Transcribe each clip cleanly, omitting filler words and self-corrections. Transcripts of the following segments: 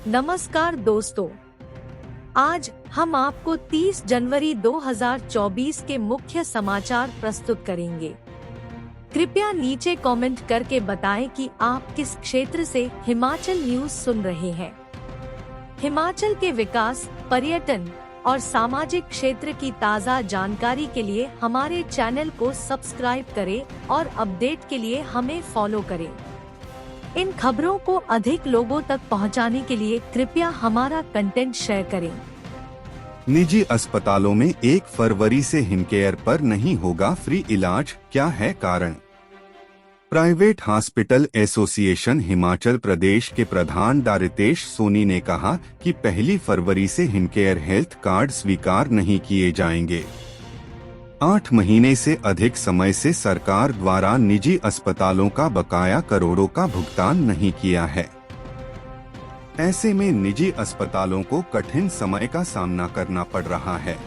नमस्कार दोस्तों, आज हम आपको 30 जनवरी 2024 के मुख्य समाचार प्रस्तुत करेंगे। कृपया नीचे कमेंट करके बताएं कि आप किस क्षेत्र से हिमाचल न्यूज सुन रहे हैं। हिमाचल के विकास, पर्यटन और सामाजिक क्षेत्र की ताज़ा जानकारी के लिए हमारे चैनल को सब्सक्राइब करें और अपडेट के लिए हमें फॉलो करें। इन खबरों को अधिक लोगों तक पहुंचाने के लिए कृपया हमारा कंटेंट शेयर करें। निजी अस्पतालों में 1 फरवरी से हिमकेयर पर नहीं होगा फ्री इलाज, क्या है कारण? Private hospital association Himachal Pradesh के प्रधान डॉ रितेश सोनी ने कहा कि 1 फरवरी से हिमकेयर हेल्थ कार्ड स्वीकार नहीं किए जाएंगे। 8 महीने से अधिक समय से सरकार द्वारा निजी अस्पतालों का बकाया करोड़ों का भुगतान नहीं किया है। ऐसे में निजी अस्पतालों को कठिन समय का सामना करना पड़ रहा है।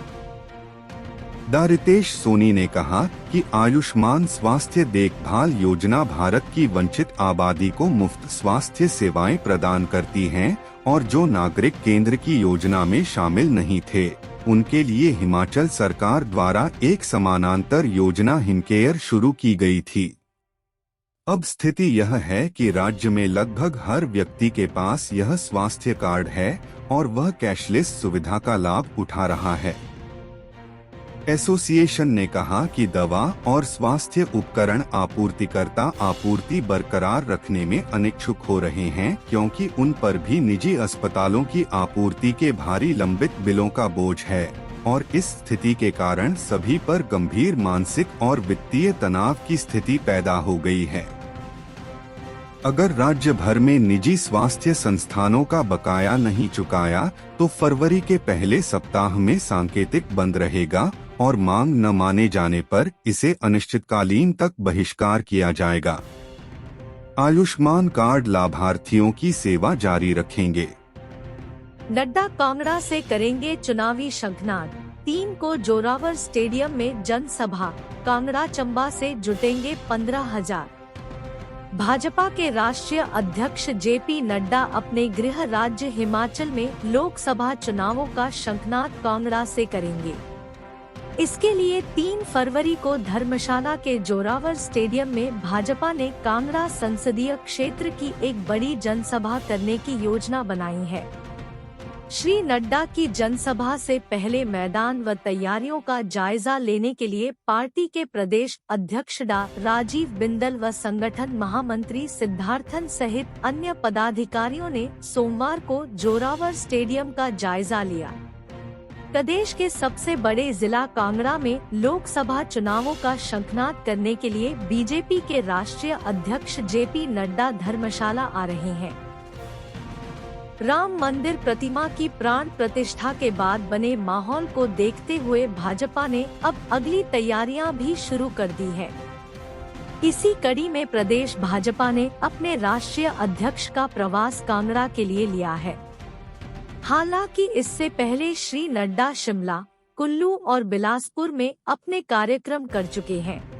डॉ रितेश सोनी ने कहा कि आयुष्मान स्वास्थ्य देखभाल योजना भारत की वंचित आबादी को मुफ्त स्वास्थ्य सेवाएं प्रदान करती हैं और जो नागरिक केंद्र की योजना में शामिल नहीं थे, उनके लिए हिमाचल सरकार द्वारा एक समानांतर योजना हिमकेयर शुरू की गई थी। अब स्थिति यह है कि राज्य में लगभग हर व्यक्ति के पास यह स्वास्थ्य कार्ड है और वह कैशलेस सुविधा का लाभ उठा रहा है। एसोसिएशन ने कहा कि दवा और स्वास्थ्य उपकरण आपूर्तिकर्ता आपूर्ति बरकरार रखने में अनिच्छुक हो रहे हैं, क्योंकि उन पर भी निजी अस्पतालों की आपूर्ति के भारी लंबित बिलों का बोझ है और इस स्थिति के कारण सभी पर गंभीर मानसिक और वित्तीय तनाव की स्थिति पैदा हो गई है। अगर राज्य भर में निजी स्वास्थ्य संस्थानों का बकाया नहीं चुकाया तो फरवरी के पहले सप्ताह में सांकेतिक बंद रहेगा और मांग न माने जाने पर इसे अनिश्चितकालीन तक बहिष्कार किया जाएगा। आयुष्मान कार्ड लाभार्थियों की सेवा जारी रखेंगे। नड्डा कांगड़ा से करेंगे चुनावी शंखनाद। 3 को जोरावर स्टेडियम में जनसभा। कांगड़ा चंबा से जुटेंगे 15,000। भाजपा के राष्ट्रीय अध्यक्ष जेपी नड्डा अपने गृह राज्य हिमाचल में लोकसभा चुनावों का शंखनाद कांगड़ा से करेंगे। इसके लिए 3 फरवरी को धर्मशाला के जोरावर स्टेडियम में भाजपा ने कांगड़ा संसदीय क्षेत्र की एक बड़ी जनसभा करने की योजना बनाई है। श्री नड्डा की जनसभा से पहले मैदान व तैयारियों का जायजा लेने के लिए पार्टी के प्रदेश अध्यक्ष डॉ राजीव बिंदल व संगठन महामंत्री सिद्धार्थन सहित अन्य पदाधिकारियों ने सोमवार को जोरावर स्टेडियम का जायजा लिया। प्रदेश के सबसे बड़े जिला कांगड़ा में लोकसभा चुनावों का शंखनाद करने के लिए बीजेपी के राष्ट्रीय अध्यक्ष जेपी नड्डा धर्मशाला आ रहे हैं। राम मंदिर प्रतिमा की प्राण प्रतिष्ठा के बाद बने माहौल को देखते हुए भाजपा ने अब अगली तैयारियां भी शुरू कर दी है। इसी कड़ी में प्रदेश भाजपा ने अपने राष्ट्रीय अध्यक्ष का प्रवास कांगड़ा के लिए लिया है। हालांकि इससे पहले श्री नड्डा शिमला, कुल्लू और बिलासपुर में अपने कार्यक्रम कर चुके हैं।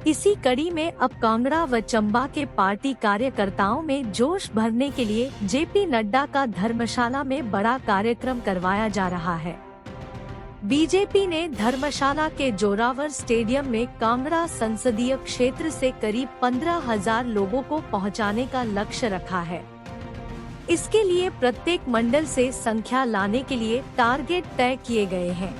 इसी कड़ी में अब कांगड़ा व चंबा के पार्टी कार्यकर्ताओं में जोश भरने के लिए जेपी नड्डा का धर्मशाला में बड़ा कार्यक्रम करवाया जा रहा है। बीजेपी ने धर्मशाला के जोरावर स्टेडियम में कांगड़ा संसदीय क्षेत्र से करीब 15,000 लोगों को पहुंचाने का लक्ष्य रखा है। इसके लिए प्रत्येक मंडल से संख्या लाने के लिए टारगेट तय किए गए हैं।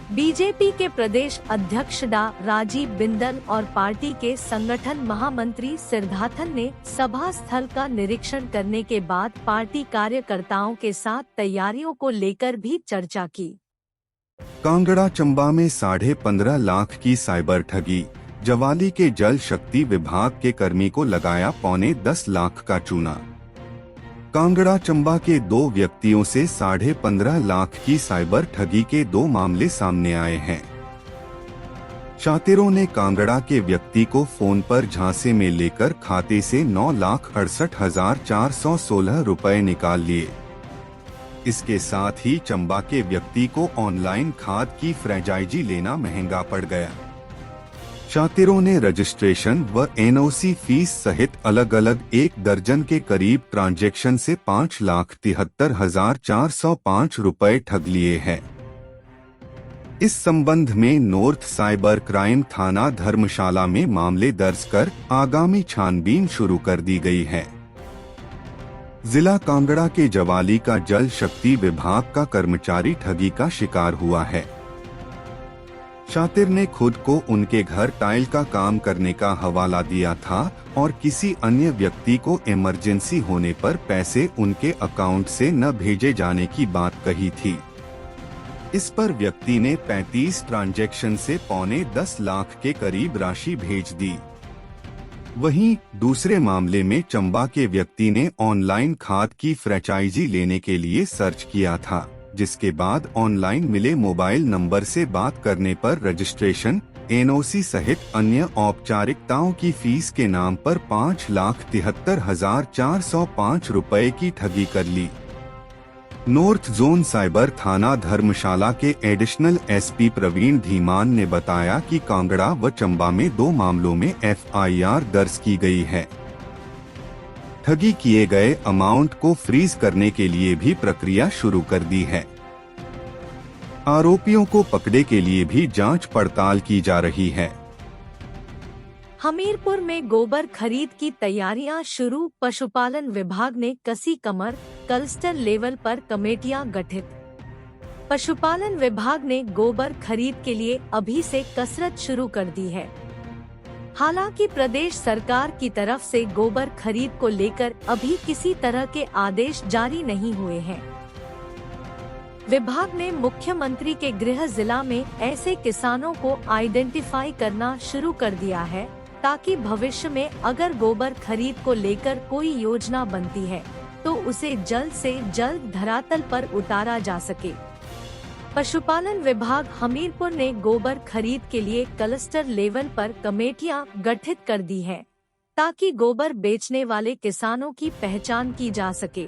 बीजेपी के प्रदेश अध्यक्ष डॉ राजीव बिंदल और पार्टी के संगठन महामंत्री सिद्धार्थन ने सभा स्थल का निरीक्षण करने के बाद पार्टी कार्यकर्ताओं के साथ तैयारियों को लेकर भी चर्चा की। कांगड़ा चंबा में 15.5 लाख की साइबर ठगी। जवाली के जल शक्ति विभाग के कर्मी को लगाया 10.25 लाख का चूना। कांगड़ा चंबा के 2 व्यक्तियों से 15.5 लाख की साइबर ठगी के 2 मामले सामने आए हैं। शातिरों ने कांगड़ा के व्यक्ति को फोन पर झांसे में लेकर खाते से 9,68,416 रुपए निकाल लिए। इसके साथ ही चंबा के व्यक्ति को ऑनलाइन खाद की फ्रेंचाइजी लेना महंगा पड़ गया। शातिरों ने रजिस्ट्रेशन व एनओसी फीस सहित अलग अलग 1 दर्जन के करीब ट्रांजैक्शन से 5,73,405 रुपए ठग लिए हैं। इस संबंध में नॉर्थ साइबर क्राइम थाना धर्मशाला में मामले दर्ज कर आगामी छानबीन शुरू कर दी गई है। जिला कांगड़ा के जवाली का जल शक्ति विभाग का कर्मचारी ठगी का शिकार हुआ है। शातिर ने खुद को उनके घर टाइल का काम करने का हवाला दिया था और किसी अन्य व्यक्ति को इमरजेंसी होने पर पैसे उनके अकाउंट से न भेजे जाने की बात कही थी। इस पर व्यक्ति ने 35 ट्रांजैक्शन से 9.25 लाख के करीब राशि भेज दी। वहीं दूसरे मामले में चंबा के व्यक्ति ने ऑनलाइन खाद की फ्रेंचाइजी लेने के लिए सर्च किया था, जिसके बाद ऑनलाइन मिले मोबाइल नंबर से बात करने पर रजिस्ट्रेशन, एनओसी सहित अन्य औपचारिकताओं की फीस के नाम पर 5,73,405 रुपए की ठगी कर ली। नॉर्थ जोन साइबर थाना धर्मशाला के एडिशनल एसपी प्रवीण धीमान ने बताया कि कांगड़ा व चंबा में 2 मामलों में एफआईआर दर्ज की गई है। ठगी किए गए अमाउंट को फ्रीज करने के लिए भी प्रक्रिया शुरू कर दी है। आरोपियों को पकड़ने के लिए भी जांच पड़ताल की जा रही है। हमीरपुर में गोबर खरीद की तैयारियां शुरू, पशुपालन विभाग ने कसी कमर, क्लस्टर लेवल पर कमेटियां गठित। पशुपालन विभाग ने गोबर खरीद के लिए अभी से कसरत शुरू कर दी है। हालांकि प्रदेश सरकार की तरफ से गोबर खरीद को लेकर अभी किसी तरह के आदेश जारी नहीं हुए हैं। विभाग ने मुख्यमंत्री के गृह जिला में ऐसे किसानों को आइडेंटिफाई करना शुरू कर दिया है, ताकि भविष्य में अगर गोबर खरीद को लेकर कोई योजना बनती है तो उसे जल्द से जल्द धरातल पर उतारा जा सके। पशुपालन विभाग हमीरपुर ने गोबर खरीद के लिए क्लस्टर लेवल पर कमेटियां गठित कर दी है, ताकि गोबर बेचने वाले किसानों की पहचान की जा सके।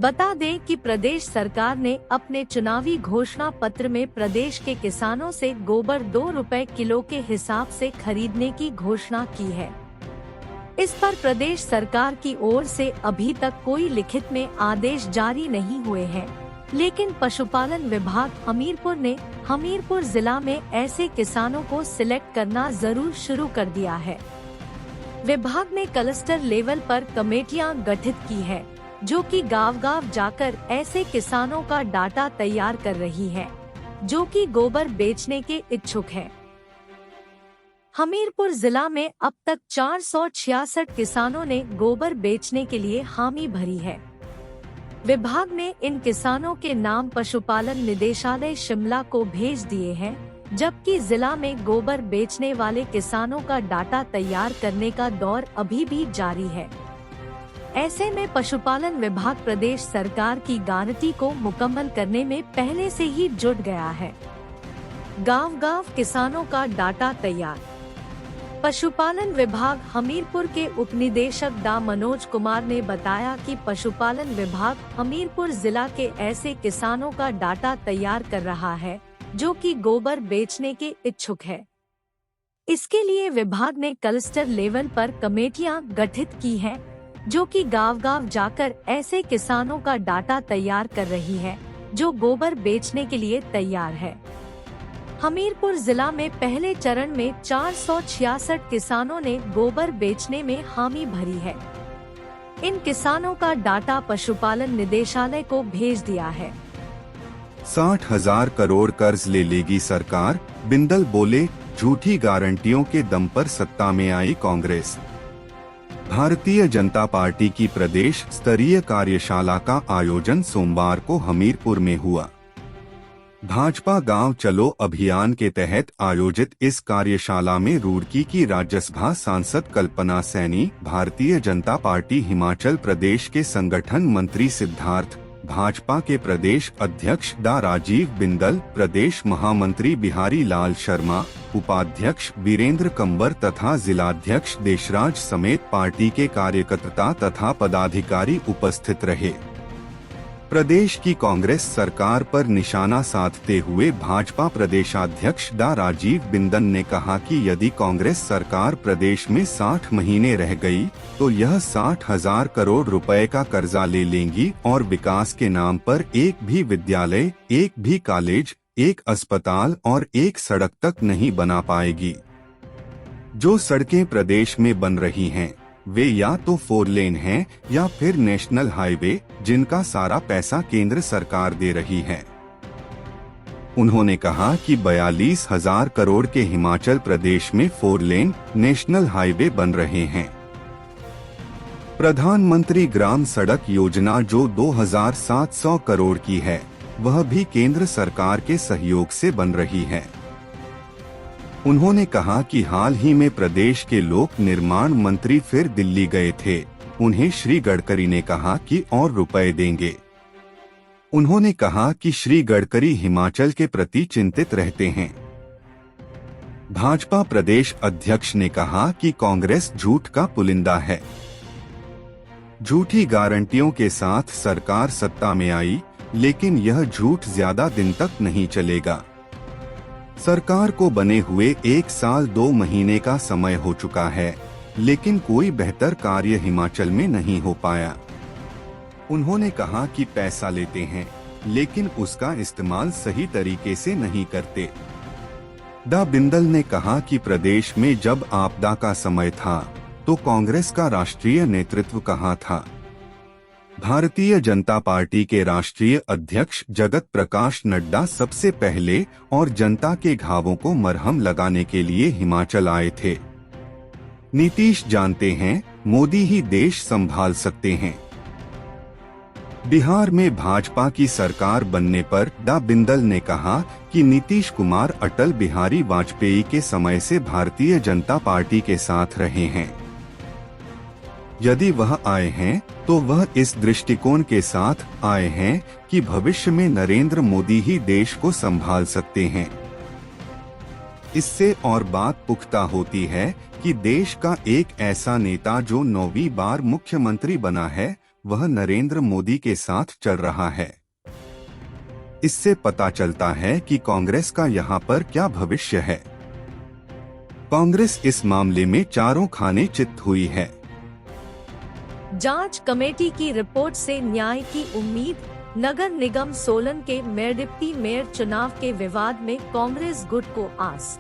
बता दें कि प्रदेश सरकार ने अपने चुनावी घोषणा पत्र में प्रदेश के किसानों से गोबर 2 रुपए किलो के हिसाब से खरीदने की घोषणा की है। इस पर प्रदेश सरकार की ओर से अभी तक कोई लिखित में आदेश जारी नहीं हुए हैं, लेकिन पशुपालन विभाग हमीरपुर ने हमीरपुर जिला में ऐसे किसानों को सिलेक्ट करना जरूर शुरू कर दिया है। विभाग ने क्लस्टर लेवल पर कमेटियां गठित की है, जो कि गांव-गांव जाकर ऐसे किसानों का डाटा तैयार कर रही है, जो कि गोबर बेचने के इच्छुक हैं। हमीरपुर जिला में अब तक 466 किसानों ने गोबर बेचने के लिए हामी भरी है। विभाग ने इन किसानों के नाम पशुपालन निदेशालय शिमला को भेज दिए हैं, जबकि जिला में गोबर बेचने वाले किसानों का डाटा तैयार करने का दौर अभी भी जारी है। ऐसे में पशुपालन विभाग प्रदेश सरकार की गारंटी को मुकम्मल करने में पहले से ही जुट गया है। गांव-गांव किसानों का डाटा तैयार। पशुपालन विभाग हमीरपुर के उपनिदेशक डा मनोज कुमार ने बताया कि पशुपालन विभाग हमीरपुर जिला के ऐसे किसानों का डाटा तैयार कर रहा है, जो कि गोबर बेचने के इच्छुक है। इसके लिए विभाग ने क्लस्टर लेवल पर कमेटियां गठित की हैं, जो कि गांव-गांव जाकर ऐसे किसानों का डाटा तैयार कर रही है, जो गोबर बेचने के लिए तैयार है। हमीरपुर जिला में पहले चरण में 466 किसानों ने गोबर बेचने में हामी भरी है। इन किसानों का डाटा पशुपालन निदेशालय को भेज दिया है। 60,000 करोड़ कर्ज ले लेगी सरकार, बिंदल बोले, झूठी गारंटियों के दम पर सत्ता में आई कांग्रेस। भारतीय जनता पार्टी की प्रदेश स्तरीय कार्यशाला का आयोजन सोमवार को हमीरपुर में हुआ। भाजपा गांव चलो अभियान के तहत आयोजित इस कार्यशाला में रुड़की की राज्यसभा सांसद कल्पना सैनी, भारतीय जनता पार्टी हिमाचल प्रदेश के संगठन मंत्री सिद्धार्थ, भाजपा के प्रदेश अध्यक्ष डा राजीव बिंदल, प्रदेश महामंत्री बिहारी लाल शर्मा, उपाध्यक्ष वीरेंद्र कंवर तथा जिलाध्यक्ष देशराज समेत पार्टी के कार्यकर्ता तथा पदाधिकारी उपस्थित रहे। प्रदेश की कांग्रेस सरकार पर निशाना साधते हुए भाजपा प्रदेशाध्यक्ष डा राजीव बिंदल ने कहा कि यदि कांग्रेस सरकार प्रदेश में 60 महीने रह गई तो यह 60,000 करोड़ रुपए का कर्जा ले लेंगी और विकास के नाम पर एक भी विद्यालय, एक भी कॉलेज, एक अस्पताल और एक सड़क तक नहीं बना पाएगी। जो सड़कें प्रदेश में बन रही हैं, वे या तो 4 लेन हैं या फिर नेशनल हाईवे, जिनका सारा पैसा केंद्र सरकार दे रही है। उन्होंने कहा कि 42,000 करोड़ के हिमाचल प्रदेश में 4 लेन नेशनल हाईवे बन रहे हैं। प्रधानमंत्री ग्राम सड़क योजना जो 2,700 करोड़ की है, वह भी केंद्र सरकार के सहयोग से बन रही है। उन्होंने कहा कि हाल ही में प्रदेश के लोक निर्माण मंत्री फिर दिल्ली गए थे। उन्हें श्री गडकरी ने कहा कि और रुपए देंगे। उन्होंने कहा कि श्री गडकरी हिमाचल के प्रति चिंतित रहते हैं। भाजपा प्रदेश अध्यक्ष ने कहा कि कांग्रेस झूठ का पुलिंदा है। झूठी गारंटियों के साथ सरकार सत्ता में आई, लेकिन यह झूठ ज्यादा दिन तक नहीं चलेगा। सरकार को बने हुए 1 साल 2 महीने का समय हो चुका है, लेकिन कोई बेहतर कार्य हिमाचल में नहीं हो पाया। उन्होंने कहा कि पैसा लेते हैं, लेकिन उसका इस्तेमाल सही तरीके से नहीं करते। डा बिंदल ने कहा कि प्रदेश में जब आपदा का समय था, तो कांग्रेस का राष्ट्रीय नेतृत्व कहाँ था। भारतीय जनता पार्टी के राष्ट्रीय अध्यक्ष जगत प्रकाश नड्डा सबसे पहले और जनता के घावों को मरहम लगाने के लिए हिमाचल आए थे। नीतीश जानते हैं, मोदी ही देश संभाल सकते हैं। बिहार में भाजपा की सरकार बनने पर डा बिंदल ने कहा कि नीतीश कुमार अटल बिहारी वाजपेयी के समय से भारतीय जनता पार्टी के साथ रहे हैं। यदि वह आए हैं तो वह इस दृष्टिकोण के साथ आए हैं कि भविष्य में नरेंद्र मोदी ही देश को संभाल सकते हैं। इससे और बात पुख्ता होती है कि देश का एक ऐसा नेता जो 9वीं बार मुख्यमंत्री बना है, वह नरेंद्र मोदी के साथ चल रहा है। इससे पता चलता है कि कांग्रेस का यहाँ पर क्या भविष्य है। कांग्रेस इस मामले में चारों खाने चित हुई है। जांच कमेटी की रिपोर्ट से न्याय की उम्मीद। नगर निगम सोलन के मेयर डिप्टी मेयर चुनाव के विवाद में कांग्रेस गुट को आस।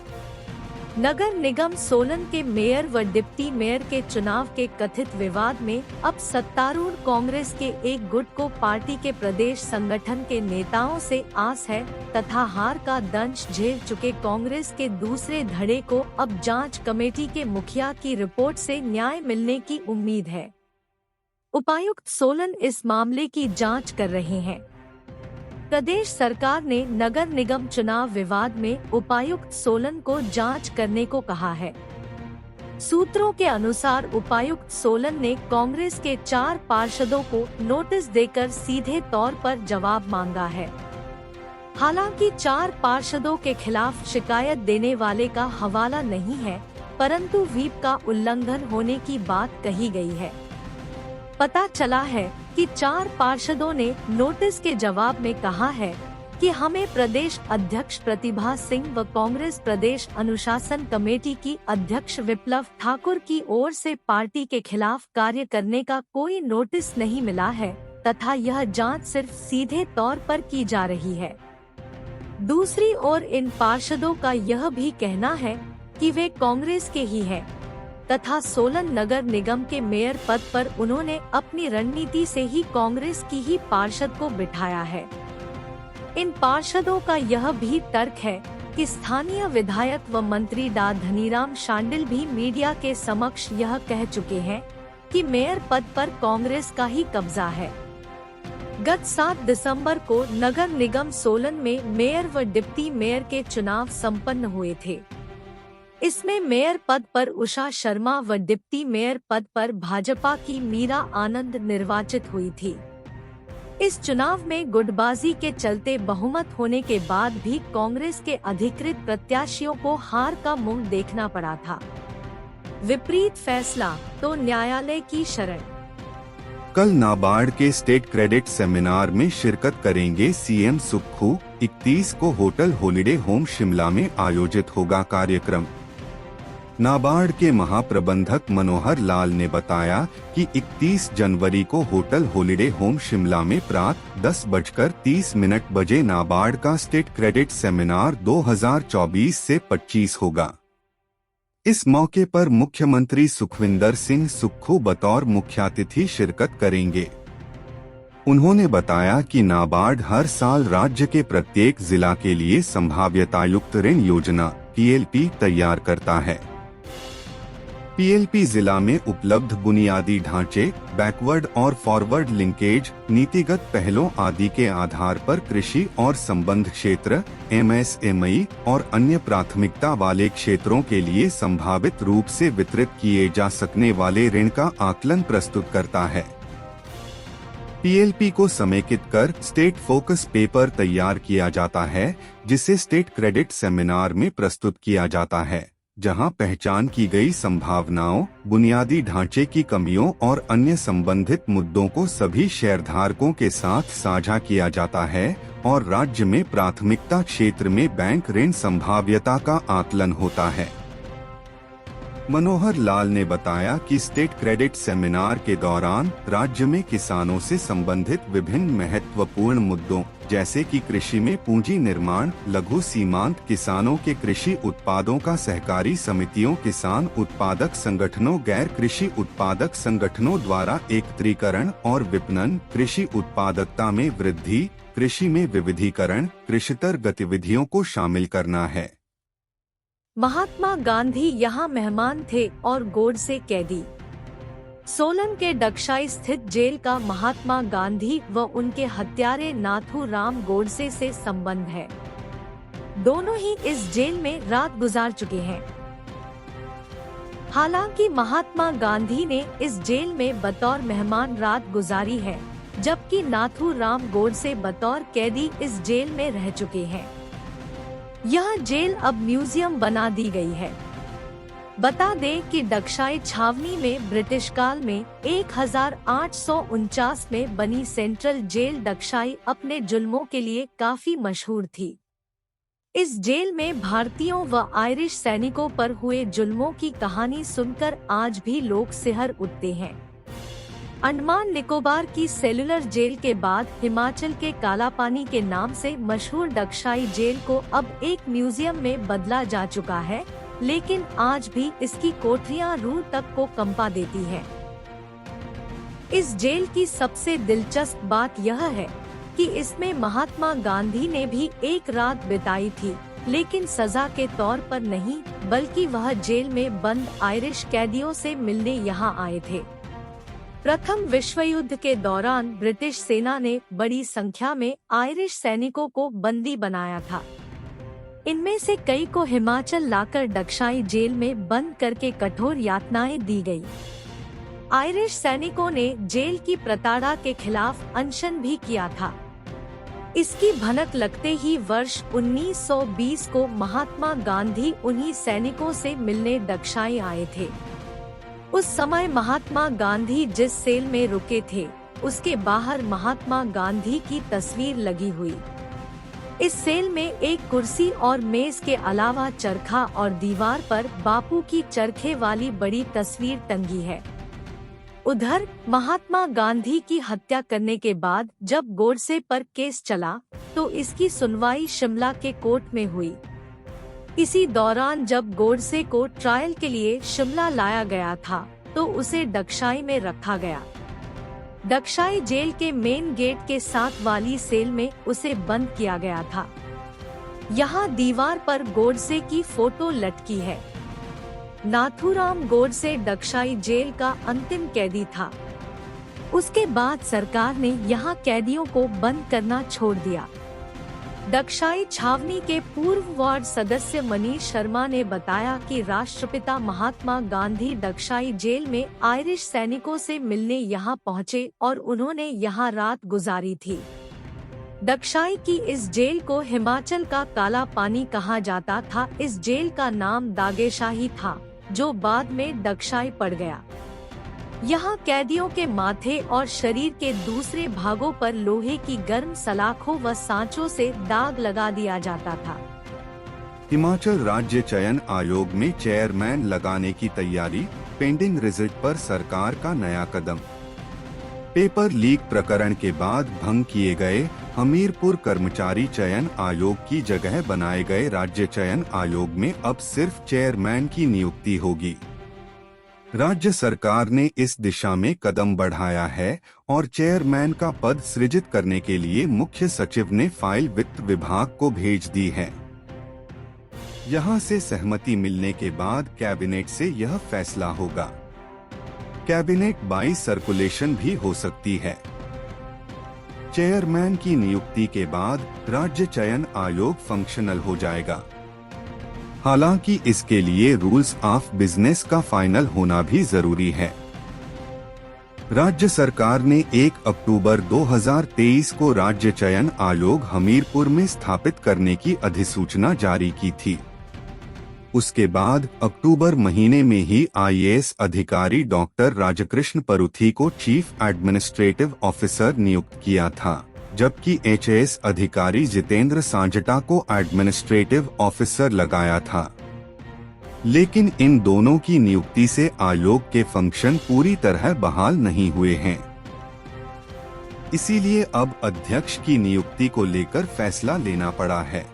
नगर निगम सोलन के मेयर व डिप्टी मेयर के चुनाव के कथित विवाद में अब सत्तारूढ़ कांग्रेस के एक गुट को पार्टी के प्रदेश संगठन के नेताओं से आस है तथा हार का दंश झेल चुके कांग्रेस के दूसरे धड़े को अब जांच कमेटी के मुखिया की रिपोर्ट से न्याय मिलने की उम्मीद है। उपायुक्त सोलन इस मामले की जांच कर रहे हैं। प्रदेश सरकार ने नगर निगम चुनाव विवाद में उपायुक्त सोलन को जांच करने को कहा है। सूत्रों के अनुसार उपायुक्त सोलन ने कांग्रेस के 4 पार्षदों को नोटिस देकर सीधे तौर पर जवाब मांगा है। हालांकि 4 पार्षदों के खिलाफ शिकायत देने वाले का हवाला नहीं है, परंतु व्हीप का उल्लंघन होने की बात कही गई है। पता चला है कि 4 पार्षदों ने नोटिस के जवाब में कहा है कि हमें प्रदेश अध्यक्ष प्रतिभा सिंह व कांग्रेस प्रदेश अनुशासन कमेटी की अध्यक्ष विप्लव ठाकुर की ओर से पार्टी के खिलाफ कार्य करने का कोई नोटिस नहीं मिला है तथा यह जांच सिर्फ सीधे तौर पर की जा रही है। दूसरी ओर इन पार्षदों का यह भी कहना है कि वे कांग्रेस के ही हैं तथा सोलन नगर निगम के मेयर पद पर उन्होंने अपनी रणनीति से ही कांग्रेस की ही पार्षद को बिठाया है। इन पार्षदों का यह भी तर्क है कि स्थानीय विधायक व मंत्री डा धनीराम शांडिल भी मीडिया के समक्ष यह कह चुके हैं कि मेयर पद पर कांग्रेस का ही कब्जा है। गत 7 दिसंबर को नगर निगम सोलन में मेयर व डिप्टी मेयर के चुनाव संपन्न हुए थे। इसमें मेयर पद पर उषा शर्मा व डिप्टी मेयर पद पर भाजपा की मीरा आनंद निर्वाचित हुई थी। इस चुनाव में गुटबाजी के चलते बहुमत होने के बाद भी कांग्रेस के अधिकृत प्रत्याशियों को हार का मुंह देखना पड़ा था। विपरीत फैसला तो न्यायालय की शरण। कल नाबार्ड के स्टेट क्रेडिट सेमिनार में शिरकत करेंगे सीएम सुक्खू। 31 को होटल हॉलिडे होम शिमला में आयोजित होगा कार्यक्रम। नाबार्ड के महाप्रबंधक मनोहर लाल ने बताया कि 31 जनवरी को होटल हॉलिडे होम शिमला में प्रातः 10:30 बजे नाबार्ड का स्टेट क्रेडिट सेमिनार 2024 से 25 होगा। इस मौके पर मुख्यमंत्री सुखविंदर सिंह सुक्खू बतौर मुख्यातिथि शिरकत करेंगे। उन्होंने बताया कि नाबार्ड हर साल राज्य के प्रत्येक जिला के लिए संभाव्यतायुक्त ऋण योजना PLP तैयार करता है। PLP जिला में उपलब्ध बुनियादी ढांचे, बैकवर्ड और फॉरवर्ड लिंकेज, नीतिगत पहलों आदि के आधार पर कृषि और संबंध क्षेत्र MSME और अन्य प्राथमिकता वाले क्षेत्रों के लिए संभावित रूप से वितरित किए जा सकने वाले ऋण का आकलन प्रस्तुत करता है। PLP को समेकित कर स्टेट फोकस पेपर तैयार किया जाता है, जिसे स्टेट क्रेडिट सेमिनार में प्रस्तुत किया जाता है, जहां पहचान की गई संभावनाओं, बुनियादी ढांचे की कमियों और अन्य संबंधित मुद्दों को सभी शेयरधारकों के साथ साझा किया जाता है और राज्य में प्राथमिकता क्षेत्र में बैंक ऋण संभाव्यता का आकलन होता है। मनोहर लाल ने बताया कि स्टेट क्रेडिट सेमिनार के दौरान राज्य में किसानों से संबंधित विभिन्न महत्वपूर्ण मुद्दों जैसे कि कृषि में पूंजी निर्माण, लघु सीमांत किसानों के कृषि उत्पादों का सहकारी समितियों, किसान उत्पादक संगठनों, गैर कृषि उत्पादक संगठनों द्वारा एकत्रीकरण और विपणन, कृषि उत्पादकता में वृद्धि, कृषि में विविधीकरण, कृषितर गतिविधियों को शामिल करना है। महात्मा गांधी यहाँ मेहमान थे और गोडसे कैदी। सोलन के डगशाई स्थित जेल का महात्मा गांधी व उनके हत्यारे नाथू राम गोडसे से संबंध है। दोनों ही इस जेल में रात गुजार चुके हैं। हालांकि महात्मा गांधी ने इस जेल में बतौर मेहमान रात गुजारी है, जबकि नाथू राम गोडसे बतौर कैदी इस जेल में रह चुके हैं। यह जेल अब म्यूजियम बना दी गई है। बता दें कि डगशाई छावनी में ब्रिटिश काल में 1849 में बनी सेंट्रल जेल डगशाई अपने जुल्मों के लिए काफी मशहूर थी। इस जेल में भारतीयों व आयरिश सैनिकों पर हुए जुल्मों की कहानी सुनकर आज भी लोग सिहर उठते हैं। अंडमान निकोबार की सेलुलर जेल के बाद हिमाचल के कालापानी के नाम से मशहूर डगशाई जेल को अब एक म्यूजियम में बदला जा चुका है, लेकिन आज भी इसकी कोठरियां रूह तक को कंपा देती हैं। इस जेल की सबसे दिलचस्प बात यह है कि इसमें महात्मा गांधी ने भी एक रात बिताई थी, लेकिन सजा के तौर पर नहीं, बल्कि वह जेल में बंद आयरिश कैदियों से मिलने यहाँ आए थे। प्रथम विश्व युद्ध के दौरान ब्रिटिश सेना ने बड़ी संख्या में आयरिश सैनिकों को बंदी बनाया था। इनमें से कई को हिमाचल लाकर डगशाई जेल में बंद करके कठोर यातनाएं दी गई। आयरिश सैनिकों ने जेल की प्रताड़ना के खिलाफ अनशन भी किया था। इसकी भनक लगते ही वर्ष 1920 को महात्मा गांधी उन्हीं सैनिकों से मिलने डगशाई आए थे। उस समय महात्मा गांधी जिस सेल में रुके थे, उसके बाहर महात्मा गांधी की तस्वीर लगी हुई। इस सेल में एक कुर्सी और मेज के अलावा चरखा और दीवार पर बापू की चरखे वाली बड़ी तस्वीर टंगी है। उधर महात्मा गांधी की हत्या करने के बाद जब गोडसे पर केस चला, तो इसकी सुनवाई शिमला के कोर्ट में हुई। इसी दौरान जब गोडसे को ट्रायल के लिए शिमला लाया गया था, तो उसे डगशाई में रखा गया। डगशाई जेल के मेन गेट के साथ वाली सेल में उसे बंद किया गया था। यहाँ दीवार पर गोडसे की फोटो लटकी है। नाथूराम गोडसे डगशाई जेल का अंतिम कैदी था। उसके बाद सरकार ने यहाँ कैदियों को बंद करना छोड़ दिया। डगशाई छावनी के पूर्व वार्ड सदस्य मनीष शर्मा ने बताया कि राष्ट्रपिता महात्मा गांधी डगशाई जेल में आयरिश सैनिकों से मिलने यहाँ पहुँचे और उन्होंने यहाँ रात गुजारी थी। डगशाई की इस जेल को हिमाचल का काला पानी कहा जाता था। इस जेल का नाम दागेशाही था, जो बाद में डगशाई पड़ गया। यहाँ कैदियों के माथे और शरीर के दूसरे भागों पर लोहे की गर्म सलाखों व सांचों से दाग लगा दिया जाता था। हिमाचल राज्य चयन आयोग में चेयरमैन लगाने की तैयारी, पेंडिंग रिजल्ट पर सरकार का नया कदम। पेपर लीक प्रकरण के बाद भंग किए गए हमीरपुर कर्मचारी चयन आयोग की जगह बनाए गए राज्य चयन आयोग में अब सिर्फ चेयरमैन की नियुक्ति होगी। राज्य सरकार ने इस दिशा में कदम बढ़ाया है और चेयरमैन का पद सृजित करने के लिए मुख्य सचिव ने फाइल वित्त विभाग को भेज दी है। यहां से सहमति मिलने के बाद कैबिनेट से यह फैसला होगा। कैबिनेट बाई सर्कुलेशन भी हो सकती है। चेयरमैन की नियुक्ति के बाद राज्य चयन आयोग फंक्शनल हो जाएगा। हालांकि इसके लिए रूल्स ऑफ बिजनेस का फाइनल होना भी जरूरी है। राज्य सरकार ने 1 अक्टूबर 2023 को राज्य चयन आयोग हमीरपुर में स्थापित करने की अधिसूचना जारी की थी। उसके बाद अक्टूबर महीने में ही आईएएस अधिकारी डॉक्टर राजकृष्ण परुथी को चीफ एडमिनिस्ट्रेटिव ऑफिसर नियुक्त किया था, जबकि एचएएस अधिकारी जितेंद्र सांजटा को एडमिनिस्ट्रेटिव ऑफिसर लगाया था। लेकिन इन दोनों की नियुक्ति से आयोग के फंक्शन पूरी तरह बहाल नहीं हुए हैं। इसीलिए अब अध्यक्ष की नियुक्ति को लेकर फैसला लेना पड़ा है।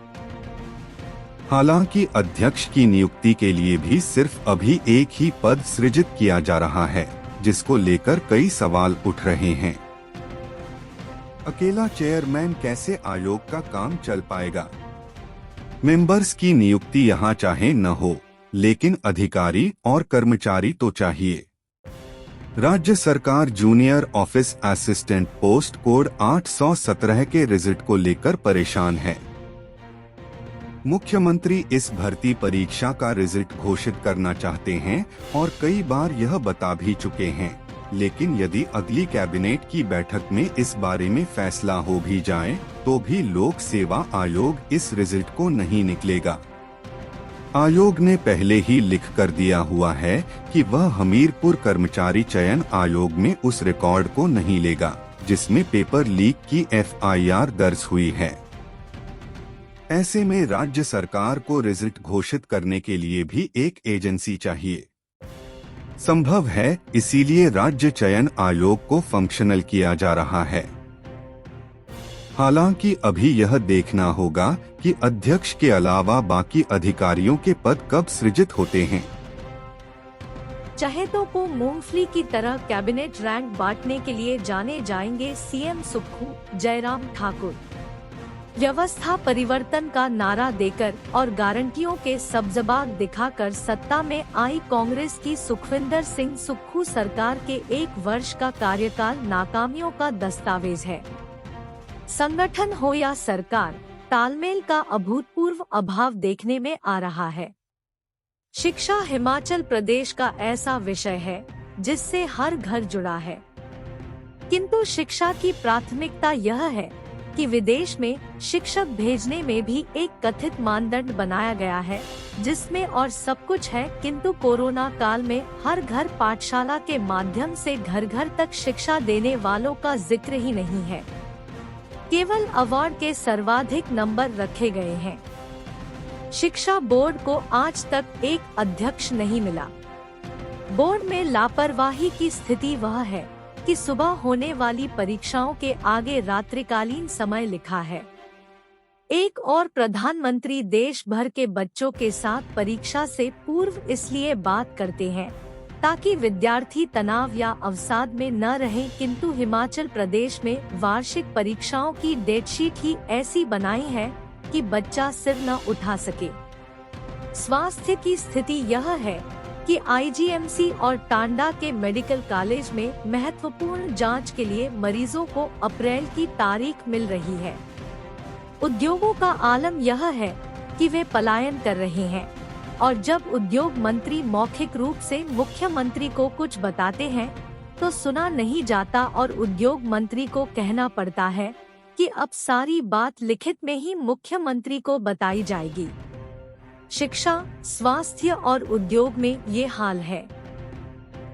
हालांकि अध्यक्ष की नियुक्ति के लिए भी सिर्फ अभी एक ही पद सृजित किया जा रहा है, जिसको लेकर कई सवाल उठ रहे हैं। अकेला चेयरमैन कैसे आयोग का काम चल पाएगा? मेंबर्स की नियुक्ति यहाँ चाहे न हो, लेकिन अधिकारी और कर्मचारी तो चाहिए। राज्य सरकार junior office assistant post code 817 के रिजल्ट को लेकर परेशान है। मुख्यमंत्री इस भर्ती परीक्षा का रिजल्ट घोषित करना चाहते हैं और कई बार यह बता भी चुके हैं, लेकिन यदि अगली कैबिनेट की बैठक में इस बारे में फैसला हो भी जाए तो भी लोक सेवा आयोग इस रिजल्ट को नहीं निकलेगा। आयोग ने पहले ही लिख कर दिया हुआ है कि वह हमीरपुर कर्मचारी चयन आयोग में उस रिकॉर्ड को नहीं लेगा जिसमें पेपर लीक की एफआईआर दर्ज हुई है। ऐसे में राज्य सरकार को रिजल्ट घोषित करने के लिए भी एक एजेंसी चाहिए। संभव है, इसीलिए राज्य चयन आयोग को फंक्शनल किया जा रहा है। हालांकि अभी यह देखना होगा कि अध्यक्ष के अलावा बाकी अधिकारियों के पद कब सृजित होते हैं। चहेतों को मूंगफली की तरह कैबिनेट रैंक बांटने के लिए जाने जाएंगे सीएम सुक्खू जयराम ठाकुर। व्यवस्था परिवर्तन का नारा देकर और गारंटियों के सब्जबाग दिखाकर सत्ता में आई कांग्रेस की सुखविंदर सिंह सुक्खू सरकार के 1 वर्ष का कार्यकाल नाकामियों का दस्तावेज है। संगठन हो या सरकार, तालमेल का अभूतपूर्व अभाव देखने में आ रहा है। शिक्षा हिमाचल प्रदेश का ऐसा विषय है जिससे हर घर जुड़ा है, किंतु शिक्षा की प्राथमिकता यह है कि विदेश में शिक्षक भेजने में भी एक कथित मानदंड बनाया गया है जिसमें और सब कुछ है, किंतु कोरोना काल में हर घर पाठशाला के माध्यम से घर घर तक शिक्षा देने वालों का जिक्र ही नहीं है। केवल अवार्ड के सर्वाधिक नंबर रखे गए हैं। शिक्षा बोर्ड को आज तक एक अध्यक्ष नहीं मिला। बोर्ड में लापरवाही की स्थिति वह है कि सुबह होने वाली परीक्षाओं के आगे रात्रिकालीन समय लिखा है। एक और प्रधानमंत्री देश भर के बच्चों के साथ परीक्षा से पूर्व इसलिए बात करते हैं ताकि विद्यार्थी तनाव या अवसाद में न रहें, किंतु हिमाचल प्रदेश में वार्षिक परीक्षाओं की डेटशीट ही ऐसी बनाई है कि बच्चा सिर न उठा सके। स्वास्थ्य की स्थिति यह है कि आईजीएमसी और टांडा के मेडिकल कॉलेज में महत्वपूर्ण जांच के लिए मरीजों को अप्रैल की तारीख मिल रही है। उद्योगों का आलम यह है कि वे पलायन कर रहे हैं और जब उद्योग मंत्री मौखिक रूप से मुख्यमंत्री को कुछ बताते हैं तो सुना नहीं जाता और उद्योग मंत्री को कहना पड़ता है कि अब सारी बात लिखित में ही मुख्यमंत्री को बताई जाएगी। शिक्षा, स्वास्थ्य और उद्योग में ये हाल है।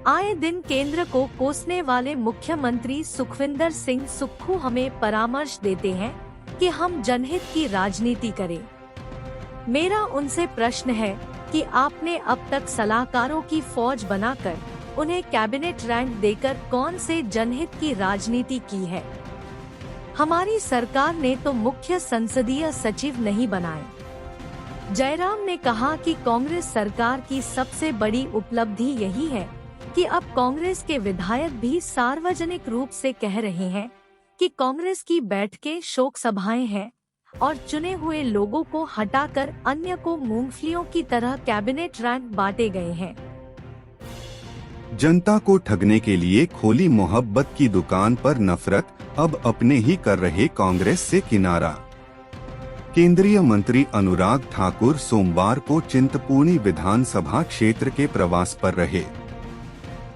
आए दिन केंद्र को कोसने वाले मुख्यमंत्री सुखविंदर सिंह सुक्खू हमें परामर्श देते हैं कि हम जनहित की राजनीति करें। मेरा उनसे प्रश्न है कि आपने अब तक सलाहकारों की फौज बनाकर उन्हें कैबिनेट रैंक देकर कौन से जनहित की राजनीति की है? हमारी सरकार ने तो मुख्य संसदीय सचिव नहीं बनाए। जयराम ने कहा कि कांग्रेस सरकार की सबसे बड़ी उपलब्धि यही है कि अब कांग्रेस के विधायक भी सार्वजनिक रूप से कह रहे हैं कि कांग्रेस की बैठकें शोक सभाएं हैं और चुने हुए लोगों को हटाकर अन्य को मूंगफलियों की तरह कैबिनेट रैंक बांटे गए हैं। जनता को ठगने के लिए खोली मोहब्बत की दुकान पर नफरत, अब अपने ही कर रहे कांग्रेस से किनारा। केंद्रीय मंत्री अनुराग ठाकुर सोमवार को चिंतपूर्णी विधानसभा क्षेत्र के प्रवास पर रहे।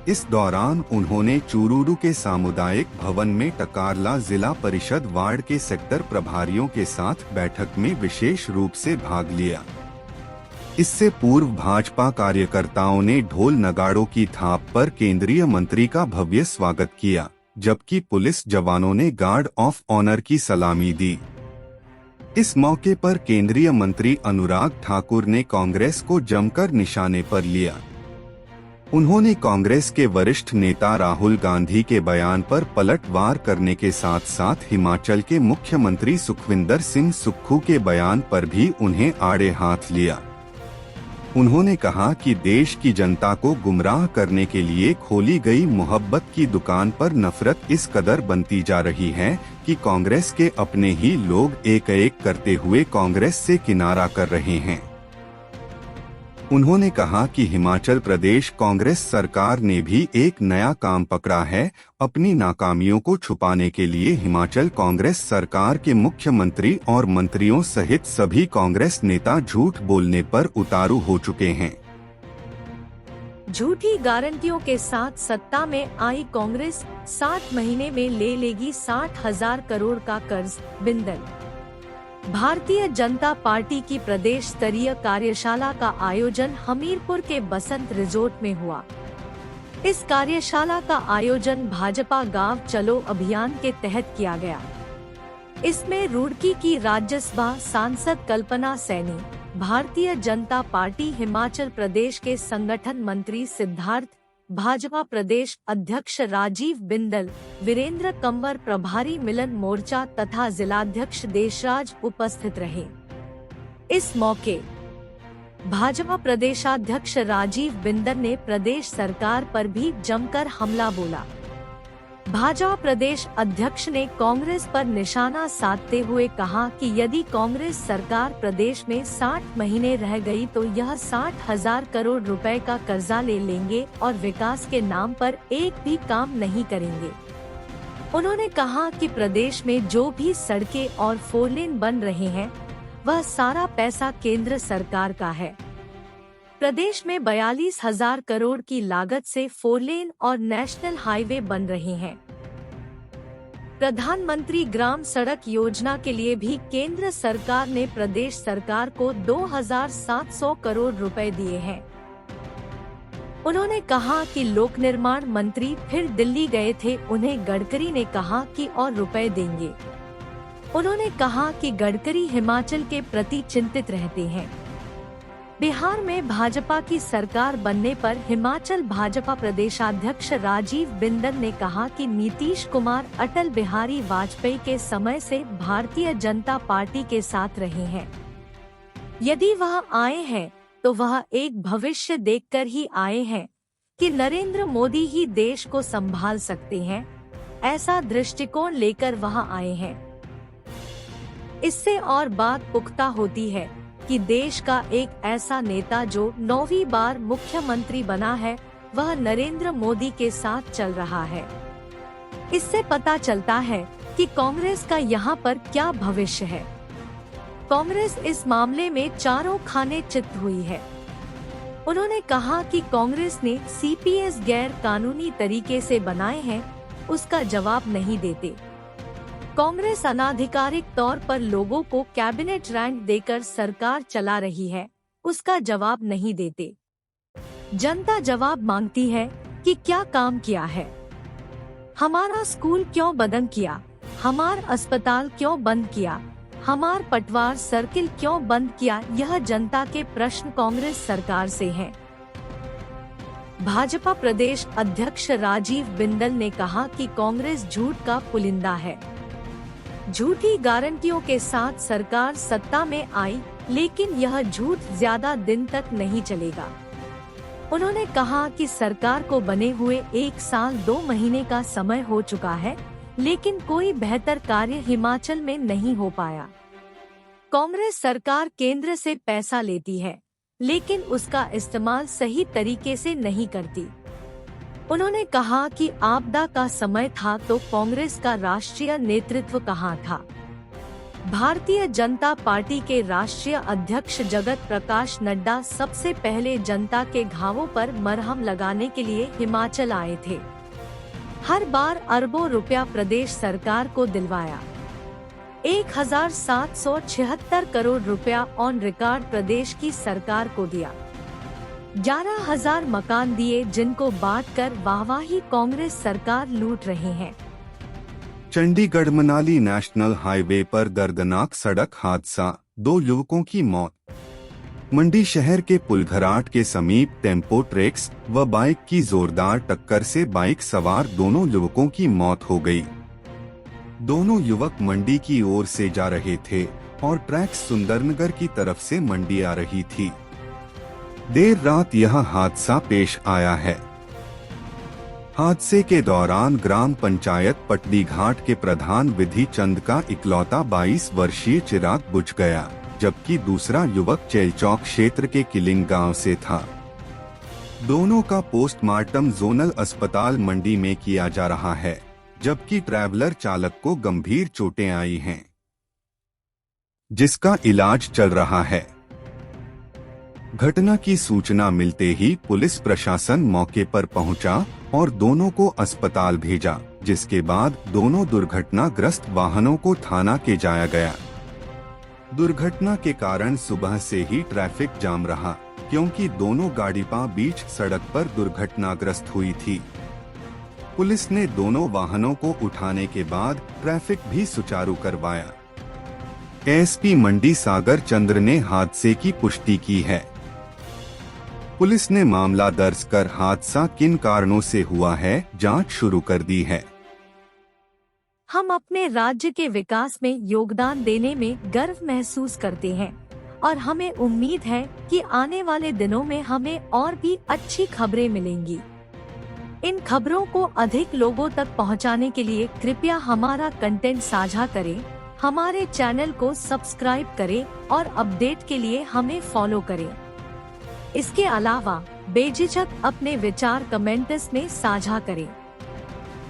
इस दौरान उन्होंने चूरूरू के सामुदायिक भवन में टकारला जिला परिषद वार्ड के सेक्टर प्रभारियों के साथ बैठक में विशेष रूप से भाग लिया। इससे पूर्व भाजपा कार्यकर्ताओं ने ढोल नगाड़ों की थाप पर केंद्रीय मंत्री का भव्य स्वागत किया, जबकि पुलिस जवानों ने गार्ड ऑफ ऑनर की सलामी दी। इस मौके पर केंद्रीय मंत्री अनुराग ठाकुर ने कांग्रेस को जमकर निशाने पर लिया। उन्होंने कांग्रेस के वरिष्ठ नेता राहुल गांधी के बयान पर पलटवार करने के साथ साथ हिमाचल के मुख्यमंत्री सुखविंदर सिंह सुक्खू के बयान पर भी उन्हें आड़े हाथ लिया। उन्होंने कहा कि देश की जनता को गुमराह करने के लिए खोली गई मोहब्बत की दुकान पर नफरत इस कदर बनती जा रही है कि कांग्रेस के अपने ही लोग एक एक करते हुए कांग्रेस से किनारा कर रहे हैं। उन्होंने कहा कि हिमाचल प्रदेश कांग्रेस सरकार ने भी एक नया काम पकड़ा है। अपनी नाकामियों को छुपाने के लिए हिमाचल कांग्रेस सरकार के मुख्यमंत्री और मंत्रियों सहित सभी कांग्रेस नेता झूठ बोलने पर उतारू हो चुके हैं। झूठी गारंटियों के साथ सत्ता में आई कांग्रेस 7 महीने में ले लेगी 60,000 करोड़ का कर्ज, बिंदल। भारतीय जनता पार्टी की प्रदेश स्तरीय कार्यशाला का आयोजन हमीरपुर के बसंत रिजोर्ट में हुआ। इस कार्यशाला का आयोजन भाजपा गांव चलो अभियान के तहत किया गया। इसमें रुड़की की राज्यसभा सांसद कल्पना सैनी, भारतीय जनता पार्टी हिमाचल प्रदेश के संगठन मंत्री सिद्धार्थ, भाजपा प्रदेश अध्यक्ष राजीव बिंदल, वीरेंद्र कंवर प्रभारी मिलन मोर्चा तथा जिलाध्यक्ष देशराज उपस्थित रहे। इस मौके भाजपा प्रदेशाध्यक्ष राजीव बिंदल ने प्रदेश सरकार पर भी जमकर हमला बोला। भाजपा प्रदेश अध्यक्ष ने कांग्रेस पर निशाना साधते हुए कहा कि यदि कांग्रेस सरकार प्रदेश में 60 महीने रह गई तो यह 60,000 करोड़ रुपए का कर्जा ले लेंगे और विकास के नाम पर एक भी काम नहीं करेंगे। उन्होंने कहा कि प्रदेश में जो भी सड़कें और 4 लेन बन रहे हैं वह सारा पैसा केंद्र सरकार का है। प्रदेश में 42,000 करोड़ की लागत से 4 लेन और नेशनल हाईवे बन रहे हैं। प्रधानमंत्री ग्राम सड़क योजना के लिए भी केंद्र सरकार ने प्रदेश सरकार को 2,700 करोड़ रुपए दिए हैं। उन्होंने कहा कि लोक निर्माण मंत्री फिर दिल्ली गए थे, उन्हें गडकरी ने कहा कि और रुपए देंगे। उन्होंने कहा कि गडकरी हिमाचल के प्रति चिंतित रहते हैं। बिहार में भाजपा की सरकार बनने पर हिमाचल भाजपा प्रदेशाध्यक्ष राजीव बिंदल ने कहा कि नीतीश कुमार अटल बिहारी वाजपेयी के समय से भारतीय जनता पार्टी के साथ रहे हैं। यदि वह आए हैं तो वह एक भविष्य देखकर ही आए हैं कि नरेंद्र मोदी ही देश को संभाल सकते हैं, ऐसा दृष्टिकोण लेकर वह आए हैं। इससे और बात पुख्ता होती है कि देश का एक ऐसा नेता जो 9वीं बार मुख्यमंत्री बना है वह नरेंद्र मोदी के साथ चल रहा है। इससे पता चलता है कि कांग्रेस का यहाँ पर क्या भविष्य है। कांग्रेस इस मामले में चारों खाने चित हुई है। उन्होंने कहा कि कांग्रेस ने सीपीएस गैर कानूनी तरीके से बनाए हैं, उसका जवाब नहीं देते। कांग्रेस अनाधिकारिक तौर पर लोगों को कैबिनेट रैंक देकर सरकार चला रही है, उसका जवाब नहीं देते। जनता जवाब मांगती है कि क्या काम किया है। हमारा स्कूल क्यों बंद किया, हमार अस्पताल क्यों बंद किया, हमार पटवार सर्किल क्यों बंद किया, यह जनता के प्रश्न कांग्रेस सरकार से हैं। भाजपा प्रदेश अध्यक्ष राजीव बिंदल ने कहा कि कांग्रेस झूठ का पुलिंदा है। झूठी गारंटियों के साथ सरकार सत्ता में आई, लेकिन यह झूठ ज्यादा दिन तक नहीं चलेगा। उन्होंने कहा कि सरकार को बने हुए 1 साल 2 महीने का समय हो चुका है, लेकिन कोई बेहतर कार्य हिमाचल में नहीं हो पाया। कांग्रेस सरकार केंद्र से पैसा लेती है, लेकिन उसका इस्तेमाल सही तरीके से नहीं करती। उन्होंने कहा कि आपदा का समय था तो कांग्रेस का राष्ट्रीय नेतृत्व कहां था। भारतीय जनता पार्टी के राष्ट्रीय अध्यक्ष जगत प्रकाश नड्डा सबसे पहले जनता के घावों पर मरहम लगाने के लिए हिमाचल आए थे। हर बार अरबों रुपया प्रदेश सरकार को दिलवाया। 1776 करोड़ रुपया ऑन रिकॉर्ड प्रदेश की सरकार को दिया। 11,000 मकान दिए, जिनको बांटकर वाहवाही कांग्रेस सरकार लूट रही है। चंडीगढ़ मनाली नेशनल हाईवे पर दर्दनाक सड़क हादसा, 2 युवकों की मौत। मंडी शहर के पुलघराट के समीप टेम्पो ट्रैक्स व बाइक की जोरदार टक्कर से बाइक सवार दोनों युवकों की मौत हो गई। दोनों युवक मंडी की ओर से जा रहे थे और ट्रैक्स सुंदरनगर की तरफ से मंडी आ रही थी। देर रात यह हादसा पेश आया है। हादसे के दौरान ग्राम पंचायत पटली घाट के प्रधान विधि चंद का इकलौता 22 वर्षीय चिराग बुझ गया, जबकि दूसरा युवक चेलचौक क्षेत्र के किलिंग गांव से था। दोनों का पोस्टमार्टम जोनल अस्पताल मंडी में किया जा रहा है, जबकि ट्रैवलर चालक को गंभीर चोटें आई हैं, जिसका इलाज चल रहा है। घटना की सूचना मिलते ही पुलिस प्रशासन मौके पर पहुंचा और दोनों को अस्पताल भेजा, जिसके बाद दोनों दुर्घटनाग्रस्त वाहनों को थाना के जाया गया। दुर्घटना के कारण सुबह से ही ट्रैफिक जाम रहा, क्योंकि दोनों गाड़ियां बीच सड़क पर दुर्घटनाग्रस्त हुई थी। पुलिस ने दोनों वाहनों को उठाने के बाद ट्रैफिक भी सुचारू करवाया। एसपी मंडी सागर चंद्र ने हादसे की पुष्टि की है। पुलिस ने मामला दर्ज कर हादसा किन कारणों से हुआ है, जांच शुरू कर दी है। हम अपने राज्य के विकास में योगदान देने में गर्व महसूस करते हैं और हमें उम्मीद है कि आने वाले दिनों में हमें और भी अच्छी खबरें मिलेंगी। इन खबरों को अधिक लोगों तक पहुंचाने के लिए कृपया हमारा कंटेंट साझा करें, हमारे चैनल को सब्सक्राइब करें और अपडेट के लिए हमें फॉलो करें। इसके अलावा बेझिझक अपने विचार कमेंट्स में साझा करें।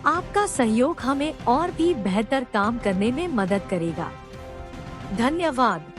आपका सहयोग हमें और भी बेहतर काम करने में मदद करेगा। धन्यवाद।